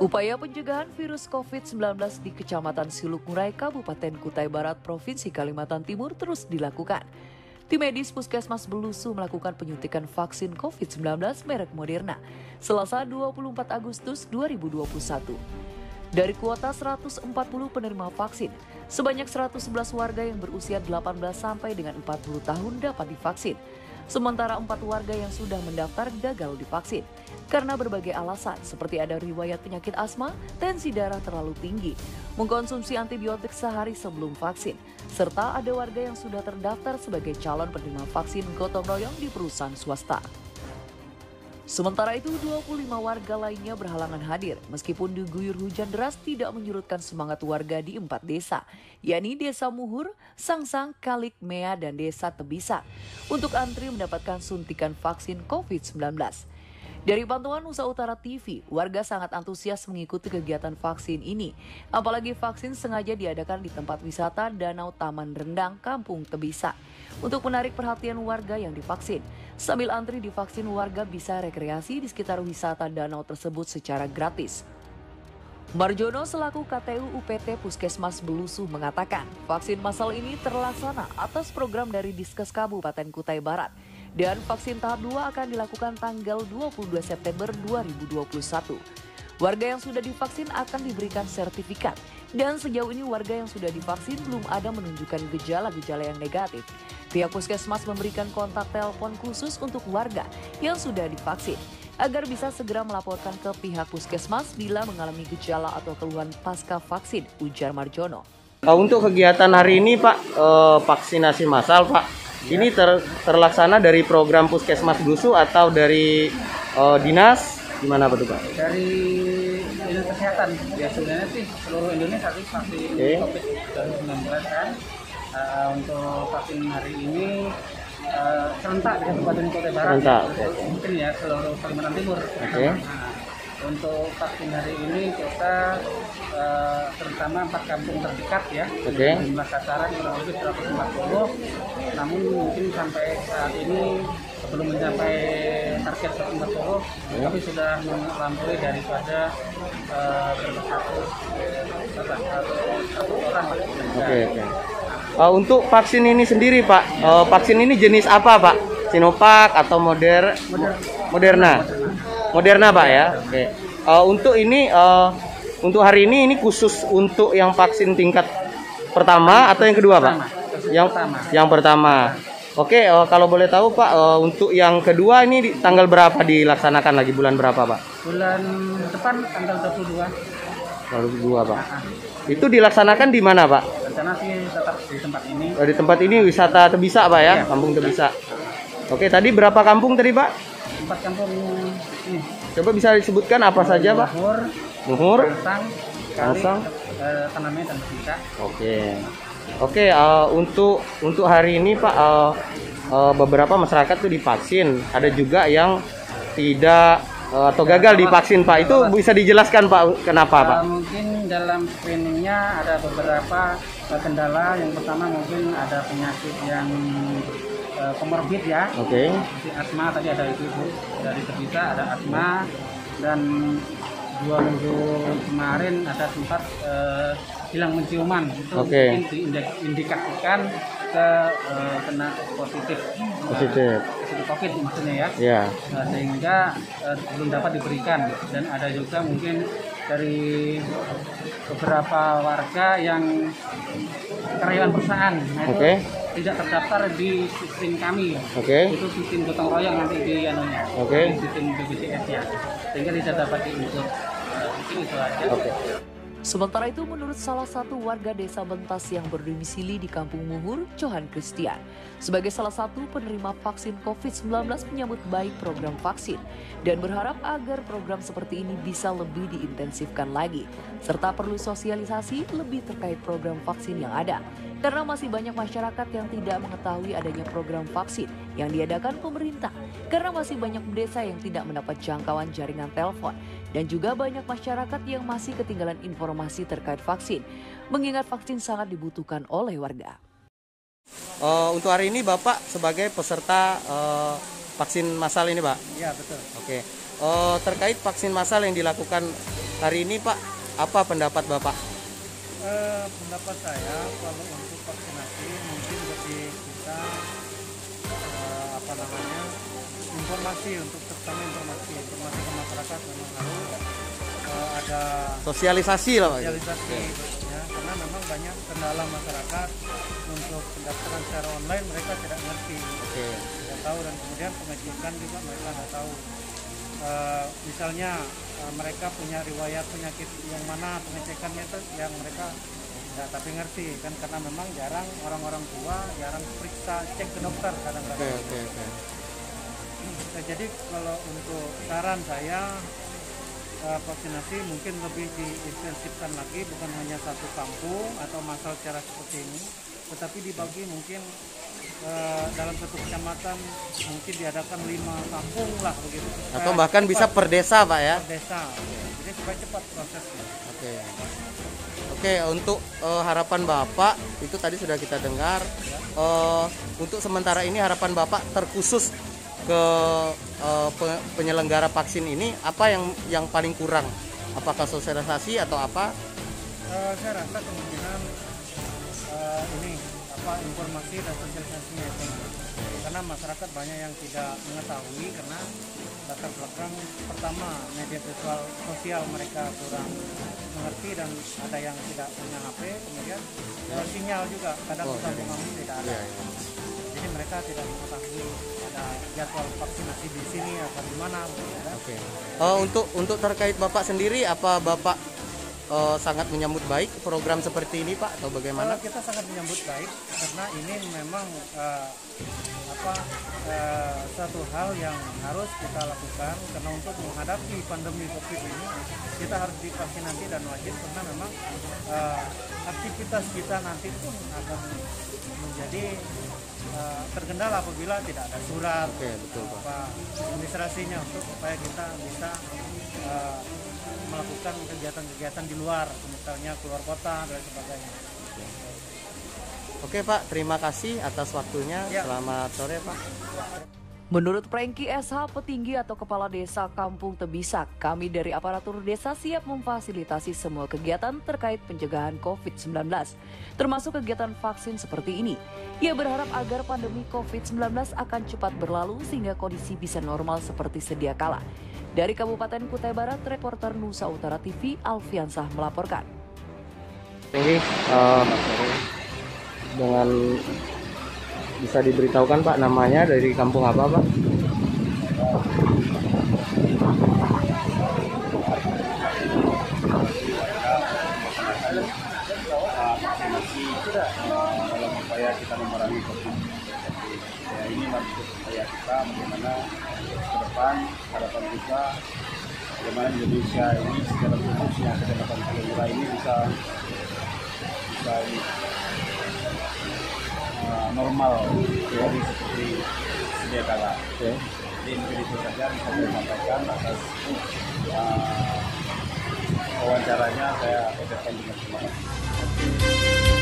Upaya pencegahan virus COVID-19 di Kecamatan Silukmurai, Kabupaten Kutai Barat, Provinsi Kalimantan Timur terus dilakukan. Tim medis Puskesmas Belusu melakukan penyuntikan vaksin COVID-19 merek Moderna Selasa 24 Agustus 2021. Dari kuota 140 penerima vaksin, sebanyak 111 warga yang berusia 18 sampai dengan 40 tahun dapat divaksin. Sementara 4 warga yang sudah mendaftar gagal divaksin karena berbagai alasan seperti ada riwayat penyakit asma, tensi darah terlalu tinggi, mengkonsumsi antibiotik sehari sebelum vaksin, serta ada warga yang sudah terdaftar sebagai calon penerima vaksin gotong royong di perusahaan swasta. Sementara itu 25 warga lainnya berhalangan hadir meskipun diguyur hujan deras tidak menyurutkan semangat warga di 4 desa, yakni Desa Muhur, Sangsang, Kalik, Mea, dan Desa Tebisa untuk antri mendapatkan suntikan vaksin COVID-19. Dari pantauan Nusa Utara TV, warga sangat antusias mengikuti kegiatan vaksin ini. Apalagi vaksin sengaja diadakan di tempat wisata Danau Taman Rendang, Kampung Tebisa, untuk menarik perhatian warga yang divaksin. Sambil antri divaksin, warga bisa rekreasi di sekitar wisata danau tersebut secara gratis. Marjono selaku KTU UPT Puskesmas Belusu mengatakan, vaksin massal ini terlaksana atas program dari Diskes Kabupaten Kutai Barat. Dan vaksin tahap 2 akan dilakukan tanggal 22 September 2021. Warga yang sudah divaksin akan diberikan sertifikat. Dan sejauh ini warga yang sudah divaksin belum ada menunjukkan gejala-gejala yang negatif. Pihak Puskesmas memberikan kontak telepon khusus untuk warga yang sudah divaksin agar bisa segera melaporkan ke pihak Puskesmas bila mengalami gejala atau keluhan pasca vaksin, ujar Marjono. Untuk kegiatan hari ini Pak, vaksinasi massal Pak, ini terlaksana dari program Puskesmas Belusu atau dari dinas? Gimana Pak? Dari Dinas Kesehatan, ya sebenarnya sih seluruh Indonesia sih vaksin COVID-19 kan. Untuk vaksin hari ini serentak di Kabupaten Kutai Barat, mungkin ya seluruh Kalimantan Timur. Untuk vaksin hari ini kita terutama 4 kampung terdekat ya, jumlah sasaran kurang lebih 140, namun mungkin sampai saat ini belum mencapai target 140, tapi sudah melampaui daripada satu orang. Untuk vaksin ini sendiri Pak, vaksin ini jenis apa Pak? Sinovac atau Moderna? Moderna Pak ya. Untuk ini, untuk hari ini khusus untuk yang vaksin tingkat pertama atau yang kedua Pak? Yang pertama. Oke, kalau boleh tahu Pak, untuk yang kedua ini tanggal berapa dilaksanakan lagi, bulan berapa Pak? Bulan depan tanggal 22. 22 Pak. Itu dilaksanakan di mana Pak? Rencana sih tetap di tempat ini. Di tempat ini wisata Tebisa Pak ya, Kampung Tebisa. Oke, tadi berapa kampung tadi Pak? 4 kampung ini. Coba bisa disebutkan apa saja Pak? Muhur, Sangsang, Tanamnya dan Tebisa. Oke, untuk hari ini Pak, beberapa masyarakat tuh divaksin, ada juga yang tidak atau gagal divaksin Pak. Itu bisa dijelaskan Pak kenapa Pak? Mungkin dalam screeningnya ada beberapa kendala. Yang pertama mungkin ada penyakit yang komorbid ya. Asma tadi ada itu dari Tebisa ada asma, dan 2 minggu kemarin ada sempat hilang menciuman. Itu mungkin diindikasikan ke kena positif COVID maksudnya ya. Sehingga belum dapat diberikan. Dan ada juga mungkin dari beberapa warga yang karyawan perusahaan, tidak terdaftar di sistem kami. Itu sistem gotong royong nanti di sistem BPJS-nya, sehingga tidak dapat diukur. Mungkin itu aja. Sementara itu menurut salah satu warga desa Bentas yang berdomisili di Kampung Muhur, Johan Christian, sebagai salah satu penerima vaksin COVID-19 menyambut baik program vaksin dan berharap agar program seperti ini bisa lebih diintensifkan lagi, serta perlu sosialisasi lebih terkait program vaksin yang ada. Karena masih banyak masyarakat yang tidak mengetahui adanya program vaksin yang diadakan pemerintah. Karena masih banyak desa yang tidak mendapat jangkauan jaringan telepon. Dan juga banyak masyarakat yang masih ketinggalan informasi terkait vaksin. Mengingat vaksin sangat dibutuhkan oleh warga. Untuk hari ini Bapak sebagai peserta vaksin massal ini Pak? Iya betul. Terkait vaksin massal yang dilakukan hari ini Pak, apa pendapat Bapak? Pendapat saya kalau untuk vaksinasi mungkin lebih kita apa namanya informasi untuk terutama informasi ke masyarakat memang harus ada Sosialisasi lah Pak. sosialisasi ya, karena memang banyak kendala masyarakat untuk pendaftaran secara online mereka tidak ngerti, tidak tahu, dan kemudian pengecekan juga mereka nggak tahu. Misalnya mereka punya riwayat penyakit yang mana pengecekannya itu yang mereka nggak tapi ngerti kan, karena memang jarang orang-orang tua jarang periksa cek ke dokter kadang-kadang. Jadi kalau untuk saran saya vaksinasi mungkin lebih diintensifkan lagi, bukan hanya satu kampung atau massal cara seperti ini, tetapi dibagi mungkin dalam satu kecamatan mungkin diadakan 5 kampung lah begitu. Atau bahkan bisa per desa Pak ya? Per desa, jadi supaya cepat prosesnya. Oke, untuk harapan Bapak itu tadi sudah kita dengar. Untuk sementara ini harapan Bapak terkhusus ke penyelenggara vaksin ini apa yang paling kurang? Apakah sosialisasi atau apa? Saya rasa kemungkinan ini informasi dan sosialisasinya itu, karena masyarakat banyak yang tidak mengetahui karena latar belakang pertama media sosial mereka kurang mengerti, dan ada yang tidak punya HP, kemudian sinyal juga kadang kampung tidak ada. Jadi mereka tidak mengetahui ada jadwal vaksinasi di sini atau di mana. Untuk terkait Bapak sendiri, apa Bapak sangat menyambut baik program seperti ini Pak, atau bagaimana? Kita sangat menyambut baik karena ini memang satu hal yang harus kita lakukan, karena untuk menghadapi pandemi COVID ini kita harus divaksinasi dan wajib, karena memang aktivitas kita nanti pun akan menjadi terkendala apabila tidak ada surat administrasinya untuk supaya kita bisa melakukan kegiatan-kegiatan di luar, misalnya keluar kota dan sebagainya. Oke Pak, terima kasih atas waktunya. Selamat sore Pak. Menurut Prengki SH, petinggi atau kepala desa Kampung Tebisak, kami dari aparatur desa siap memfasilitasi semua kegiatan terkait pencegahan COVID-19, termasuk kegiatan vaksin seperti ini. Ia berharap agar pandemi COVID-19 akan cepat berlalu sehingga kondisi bisa normal seperti sedia kala. Dari Kabupaten Kutai Barat, reporter Nusa Utara TV Alfiansah melaporkan. Ini dengan bisa diberitahukan Pak namanya dari kampung apa Pak? Dalam upaya kita memerangi COVID. Ya, ini maksud upaya kita bagaimana ke depan harapan kita bagaimana Indonesia ini secara khususnya Kecamatan Cilengera ini bisa normal jadi seperti sedia kala. Jadi mungkin itu saja bisa saya sampaikan atas wawancaranya. Saya ucapkan terima kasih.